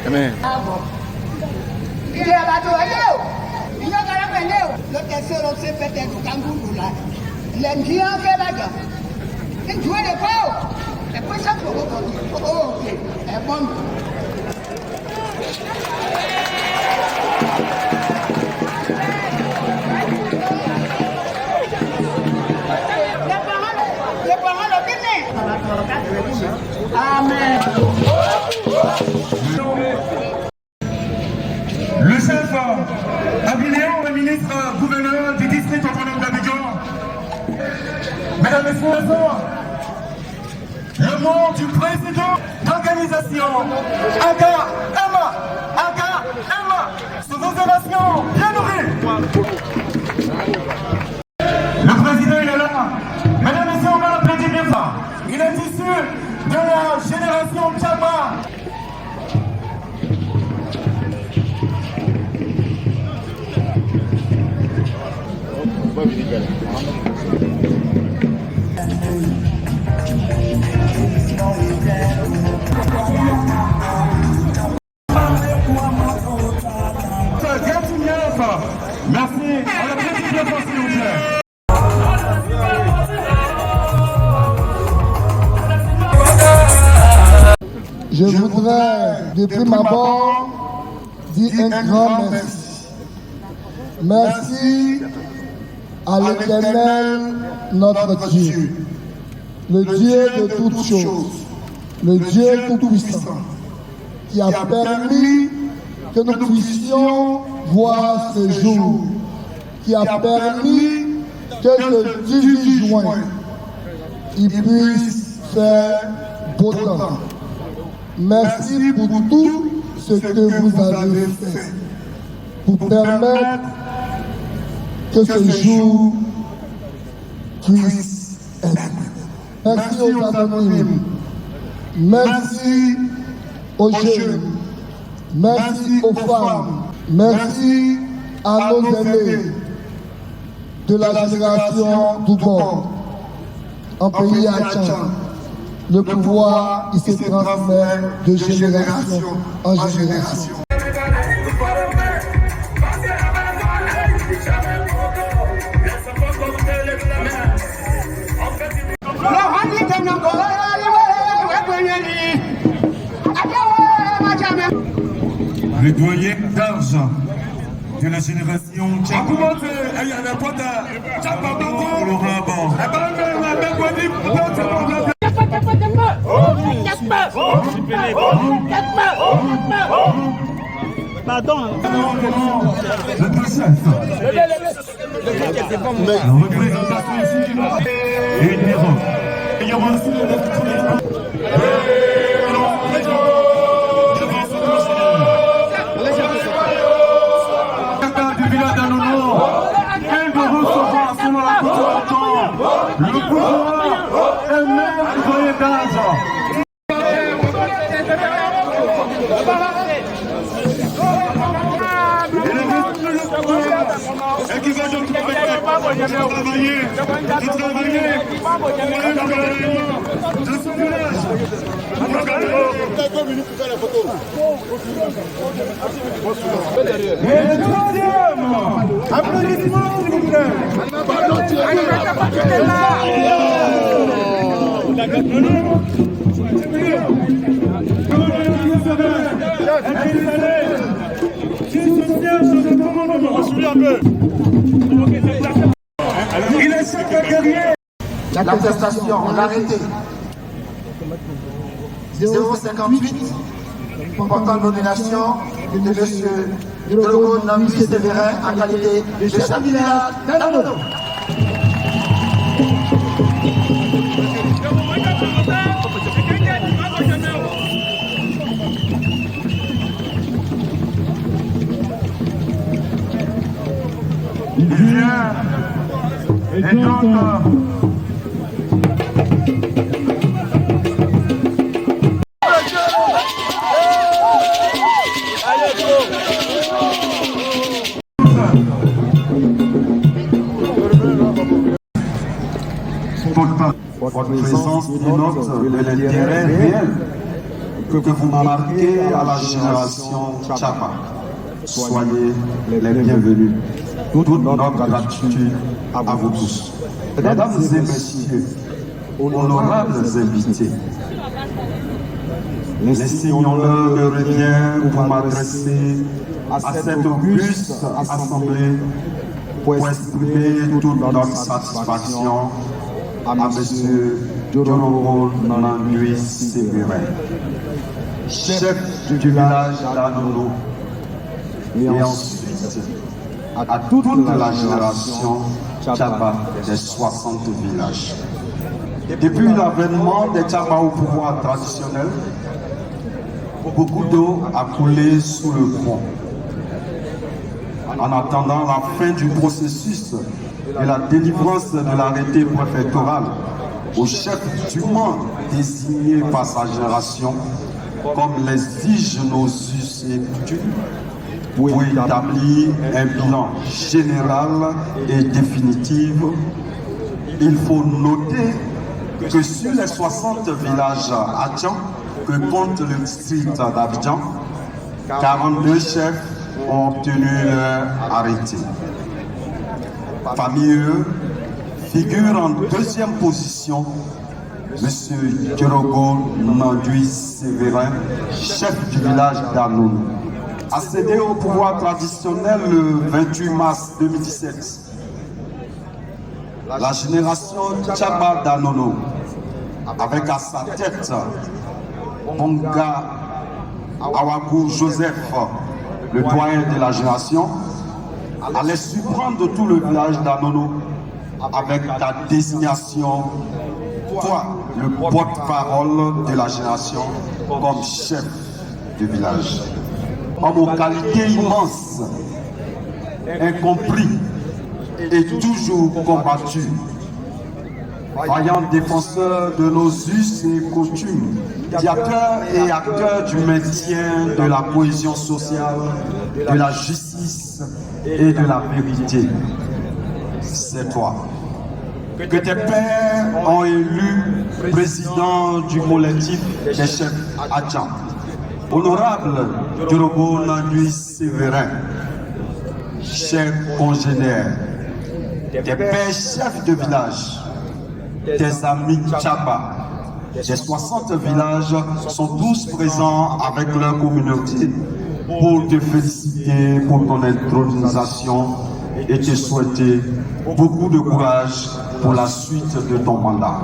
Amen. Amen. Le chef Abinéon, le ministre gouverneur du district autonome d'Abidjan. Mesdames et messieurs, le nom du président d'organisation Aga Emma, sous observation bien nourrie. Le président il est là. Mesdames et messieurs, on va l'applaudir bien fort. Il est issu de la génération Tchama. Merci. On applaudit bien fort, s'il vous plaît. Je voudrais, de prime abord, dire un grand merci. Merci à l'Éternel, notre Dieu, le Dieu de toutes choses, le Dieu tout-puissant, qui a permis que nous puissions voir ce jour, qui a permis que le 18 juin, il puisse faire beau temps. Merci pour tout ce que vous avez fait, pour permettre que ce jour puisse être. Merci aux anonymes, merci aux jeunes, merci aux femmes, merci à nos aînés de la génération du monde. En pays Hatchan, le pouvoir il se transmet de génération en génération. Le doyen d'argent de la génération Tchama. Pardon. Le chef. La représentation ici et une maison. Il y aura aussi du village d'Anono, vient de recevoir selon la coutume le pouvoir et même le doyen d'argent. Applaudissements s'il vous plaît. Il est chef guerrier. La contestation, on l'a arrêté. 058, portant nomination de M. Diogo Nambi Sévérin en qualité de chef de village d'Anono. Il vient et donc présence dénote de l'intérêt réel que vous marquez à la génération Tchaba. Soyez les bienvenus. Toute notre gratitude à vous tous. Mesdames et messieurs, honorables invités, laissez-moi le revient pour m'adresser à cette auguste assemblée pour exprimer toute notre satisfaction à M. Djorogo Nandui Sévérin, chef du village d'Anono, et ensuite à toute la génération Tchaba des 60 villages. Depuis l'avènement des Tchaba au pouvoir traditionnel, beaucoup d'eau a coulé sous le pont. En attendant la fin du processus et la délivrance de l'arrêté préfectoral au chef dûment désigné par sa génération, comme l'exigent nos us et coutumes, pour établir un bilan général et définitif, il faut noter que sur les 60 villages adjacents que compte le district d'Abidjan, 42 chefs ont obtenu leur arrêté. Parmi eux, figure en deuxième position M. Djorogo Nandui Sévérin, chef du village d'Anono. Accédé au pouvoir traditionnel le 28 mars 2017, la génération Tchaba d'Anono, avec à sa tête Bonga Awakou Joseph, le doyen de la génération, allait surprendre tout le village d'Anono avec ta désignation, toi, le porte-parole de la génération, comme chef du village. Homme aux qualités immenses, incompris et toujours combattu, vaillant défenseur de nos us et coutumes, médiateur et acteur du maintien de la cohésion sociale, de la justice et de la vérité. C'est toi que tes pères ont élu président du collectif des chefs adjacents. Honorable Djorogo Nandui Sévérin, chers congénères, tes pères chefs de village, tes amis Tchaba, des 60 villages sont tous présents avec leur communauté pour te féliciter pour ton intronisation et te souhaiter beaucoup de courage pour la suite de ton mandat.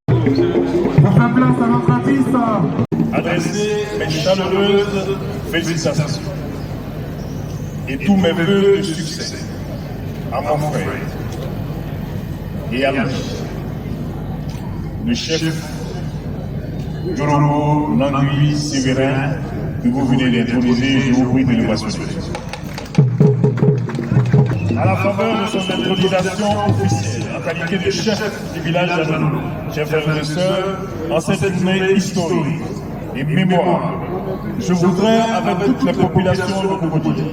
Pour faire place à notre artiste, adresser mes chaleureuses félicitations et tous mes vœux de succès à mon frère et à lui, le chef Djorogo Nandui Sévérin que vous venez d'introniser. Je vous prie de le passer. À la faveur de son intronisation officielle, en qualité de chef du village d'Anono, chers frères et sœurs, en cette journée historique et mémorable, je voudrais, avec toute la population de Cocody,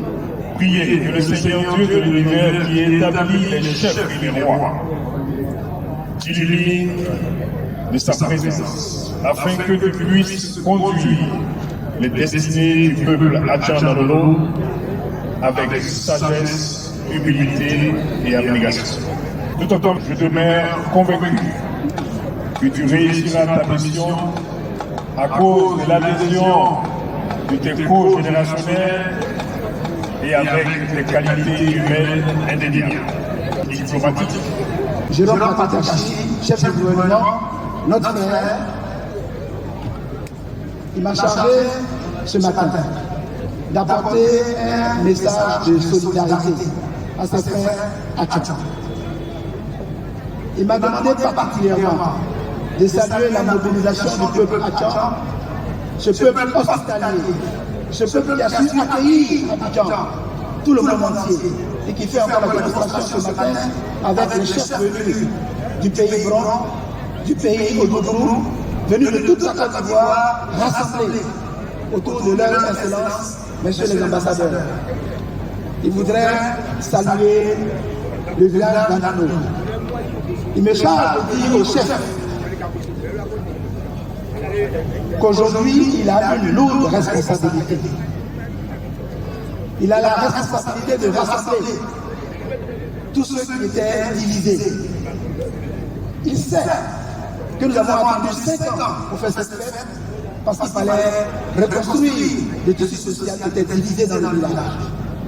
prier que le Seigneur Dieu de l'univers qui établit les chefs et les rois, t'illumine de sa présence, afin que tu puisses conduire les destinées du peuple Adjan-Anono avec sagesse, humilité et abnégation. Tout autant je demeure convaincu que tu réussiras ta mission à cause de l'adhésion de tes co-générationnels et avec les qualités humaines indéniables, diplomatiques. Jérôme Patakachi, chef du gouvernement, notre frère, il m'a chargé ce matin d'apporter un message de solidarité à ses frères Adjans. Il m'a demandé particulièrement de saluer la mobilisation du peuple Adjan, ce peuple hospitalier, ce peuple qui a su accueillir Abidjan, tout le monde entier, et qui fait encore la démonstration ce matin avec les chefs venus du pays Bron, du pays Odobrou, venus de toute la Côte d'Ivoire, rassemblés autour de leur excellence, messieurs les ambassadeurs. Il voudrait saluer le village d'Anono. Il me charge de dire aux chefs qu'aujourd'hui, il a une lourde responsabilité. Il a la responsabilité de rassembler tous ceux qui étaient divisés. Il sait que nous avons attendu 5 ans pour faire cette fête parce qu'il fallait reconstruire le tissu social qui était divisé dans le village.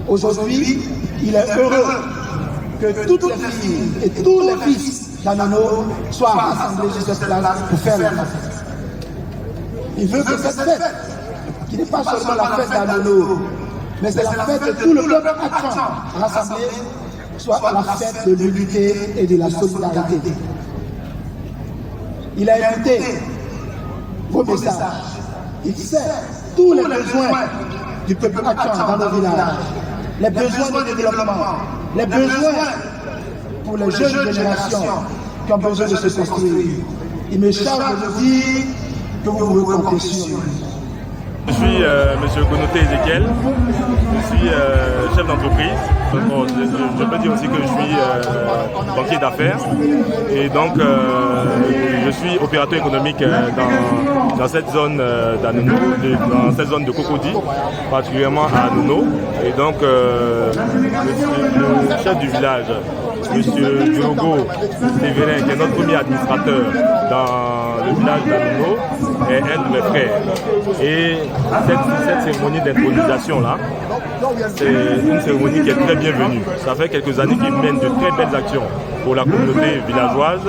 Aujourd'hui, il est heureux que toutes les filles et tous les fils d'Anono soient rassemblés sur cette place pour faire la fête. Il veut que cette fête, qui n'est pas seulement la fête d'Anono, mais c'est la fête de tout le peuple Atchan rassemblé, soit la fête de l'unité et de la solidarité. Il a écouté vos messages. Il sait tous les besoins du peuple Atchan dans nos villages, les besoins de développement, les besoins pour les jeunes générations qui ont besoin de se construire. Il me charge de vous dire que vous pouvez compter sur lui. Je suis M. Gonoté Ezekiel, je suis chef d'entreprise. Je peux dire aussi que je suis banquier d'affaires et donc je suis opérateur économique dans cette zone d'Anono, dans cette zone de Cocody, particulièrement à Anono. Et donc le chef du village, M. Diogo Séverin, qui est notre premier administrateur dans le village d'Anono, est un de mes frères. Et cette cérémonie d'intronisation là, c'est une cérémonie qui est très bienvenue. Ça fait quelques années qu'il mène de très belles actions pour la communauté villageoise.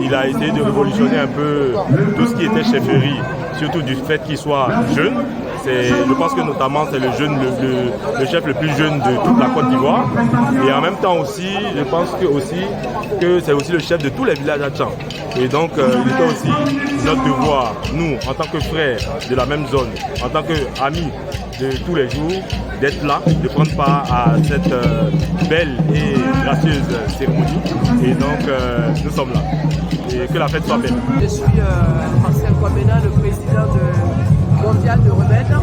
Il a essayé de révolutionner un peu tout ce qui était chefferie, surtout du fait qu'il soit jeune. Je pense que notamment c'est le chef le plus jeune de toute la Côte d'Ivoire. Et en même temps aussi, je pense que c'est aussi le chef de tous les villages Atchan. Et donc il était aussi notre devoir, nous, en tant que frères de la même zone, en tant qu'amis de tous les jours, d'être là, de prendre part à cette belle et gracieuse cérémonie. Et donc nous sommes là. Et que la fête soit belle. Je suis Marcel Kwamena, le président mondial de Remède.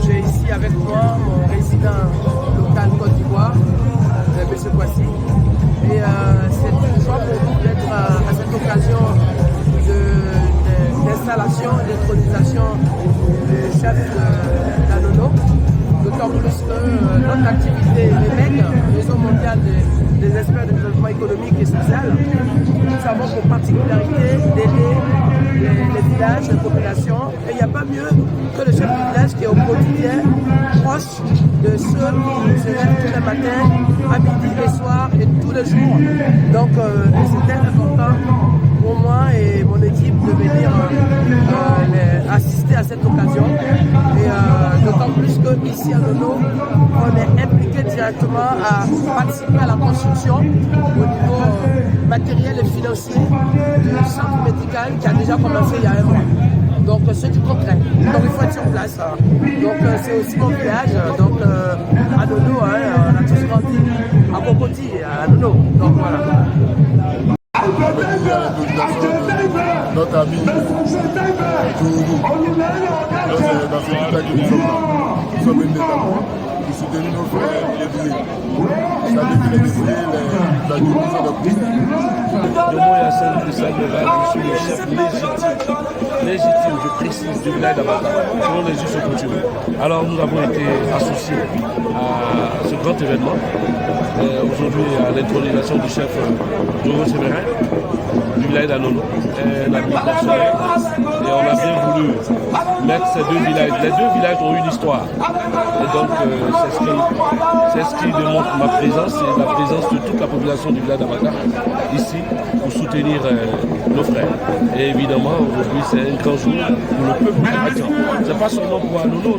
J'ai ici avec moi mon résident local Côte d'Ivoire, M. Kwasi. Et c'est une joie pour nous d'être à cette occasion d'installation, d'intronisation du chef d'Anono. D'autant plus que notre activité REMED, Réseau mondial des experts de développement économique et social, nous avons pour particularité d'aider les villages, les populations. Et il n'y a pas mieux que le chef du village qui est au quotidien proche de ceux qui se lèvent tous les matins, à midi et soir et tous les jours. Donc c'était important pour moi et mon équipe de venir assister à cette occasion. Et d'autant plus qu'ici à Nono, on est impliqué directement à participer à la construction au niveau matériel et financier du centre médical qui a déjà commencé il y a un mois. Donc c'est du concret. Donc il faut être sur place. Donc c'est aussi mon village. Donc à Nono, on a tous grandi à Cocody, à Nono. Donc voilà. Notre ami Diogo. Donc c'est dans ce cas que nous sommes là. Nous sommes venus d'abord pour soutenir nos frères les billets. C'est-à-dire que les billets, la division de prix. De moi, Yassine Bissaleva, je suis le chef légitime, je précise, du village d'Abata, selon les us et coutumes. Alors nous avons été associés à ce grand événement, aujourd'hui à l'intronisation du chef Diogo Séverin, du village d'Anono, un ami personnel. Et on a bien voulu mettre ces deux villages. Les deux villages ont une histoire. Et donc c'est ce qui démontre ma présence et la présence de toute la population du village d'Abata ici pour soutenir nos frères. Et évidemment, aujourd'hui, c'est un grand jour pour le peuple Atchan. Ce n'est pas seulement pour Anono,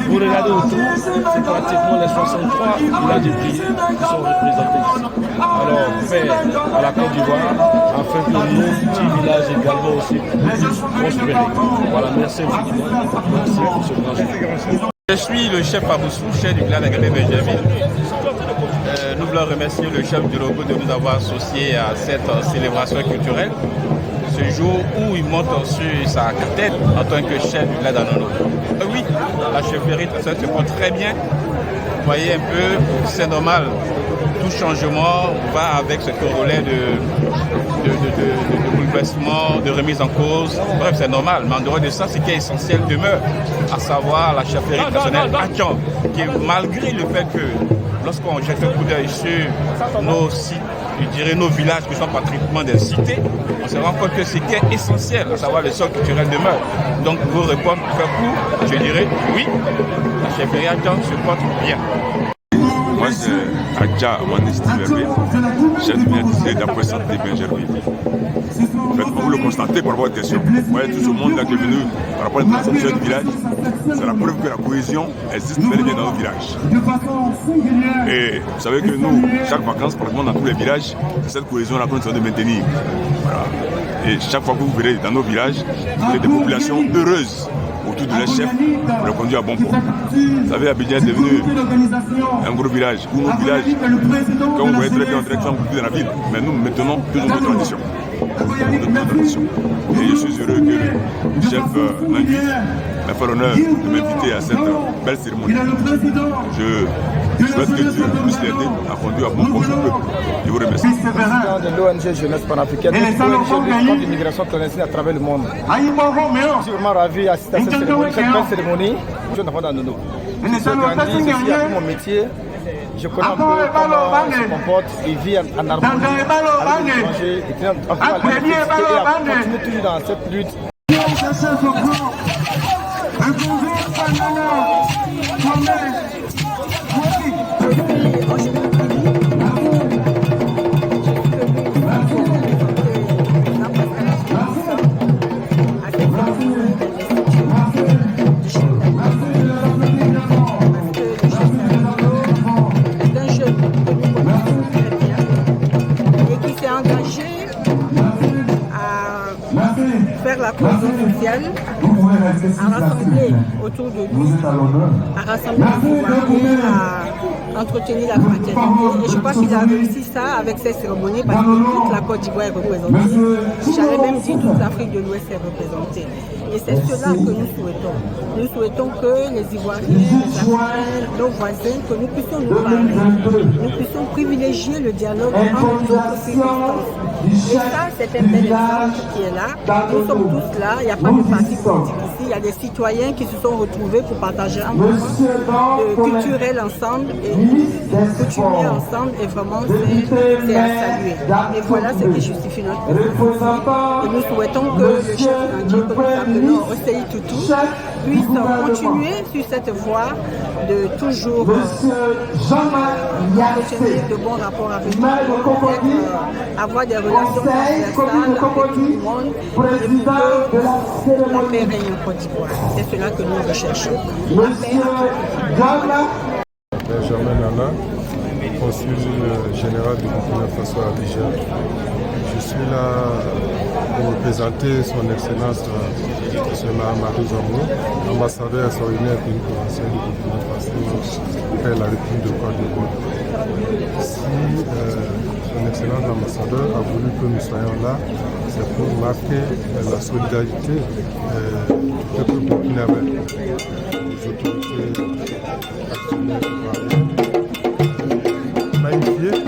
vous regardez autour, c'est pratiquement les 63 villages de prière qui sont représentés ici. Alors, paix à la Côte d'Ivoire, afin que nos petits villages également aussi puissent prospérer. Voilà, merci infiniment. Merci pour ce grand jour. Je suis le chef Aboussou, chef du village d'Agadé Benjamin. Nous voulons remercier le chef du logo de nous avoir associés à cette célébration culturelle. Ce jour où il monte sur sa tête en tant que chef du village d'Anono. Oui, la chefferie se porte très bien. Vous voyez un peu, c'est normal. tout changement va avec ce relais de bouleversement, de remise en cause. Bref, c'est normal, mais en dehors de ça, ce qui est essentiel demeure, à savoir la chefferie traditionnelle Atchan, qui malgré le fait que lorsqu'on jette un coup d'œil sur nos sites, je dirais nos villages qui sont pratiquement des cités, on se rend compte que ce qui est essentiel, à savoir le sol culturel demeure. Donc pour répondre, pour faire court, je dirais oui, la chefferie Atchan se porte bien. Moi, c'est Adja Amandesti Verbe, chef du village d'après santé Benjerville. En fait, vous le constatez par votre question. Vous voyez tout ce monde là qui est venu par rapport à l'international du village, c'est la preuve que la cohésion existe bel et bien dans nos villages. Et vous savez que nous, chaque vacances, pratiquement dans tous les villages, c'est cette cohésion-là qu'on essaie de maintenir. Voilà. Et chaque fois que vous verrez dans nos villages, vous avez des populations heureuses autour de leur chef pour le conduire à bon port. Vous savez, Abidjan est devenu un gros village, où nos villages, comme vous voyez très bien, on dirait que sont plus dans la ville, mais nous maintenons toujours nos traditions. Et je suis heureux que le chef Nangui m'a fait l'honneur de m'inviter à cette belle cérémonie. Je souhaite que Dieu puisse l'aider à conduire à bon port son peuple. Je vous remercie. Président de l'ONG Jeunesse Panafricaine, ONG de l'immigration clandestine à travers le monde. Je suis vraiment ravi d'assister à cette cérémonie, cette belle cérémonie. Je suis dans Nono. Je suis grandi, je suis appris mon métier. Je connais un peu comment il se comporte et vit en harmonie avec les étrangers, et continue toujours dans cette lutte. Faire la cohésion sociale, à rassembler autour de nous, à rassembler les Ivoiriens, à entretenir la fraternité. Et je crois qu'il a réussi ça avec ces cérémonies parce que toute la Côte d'Ivoire est représentée. J'avais même dit toute l'Afrique de l'Ouest est représentée. Et c'est cela que nous souhaitons. Nous souhaitons que les Ivoiriens, les Africains, nos voisins, que nous puissions nous parler, nous puissions privilégier le dialogue entre nos circonstances. Et ça, c'est un bel exemple qui est là. Nous sommes tous là, il n'y a pas de parti politique ici. Il y a des citoyens qui se sont retrouvés pour partager un moment culturel ensemble et coutumier ensemble. Et vraiment, c'est à saluer. Et voilà ce qui justifie notre présence. Et nous souhaitons que le chef Nangui, que nous appelons Osei Tutu, puisse continuer sur cette voie de toujours entretenir de bons rapports avec nous, avoir des relations transversales avec tout le monde et que la paix règne en Côte d'Ivoire. C'est cela que nous recherchons. La paix Benjamin Nana, consul général du Burkina Faso à Abidjan. Je suis là pour représenter son Excellence M. Mahamadou Zambo, ambassadeur extraordinaire d'une convention du Burkina Faso près de la République de Côte d'Ivoire. Si son Excellence l'ambassadeur a voulu que nous soyons là, c'est pour marquer la solidarité du peuple burkinabé, des autorités actionnaires ivoiriennes, magnifiées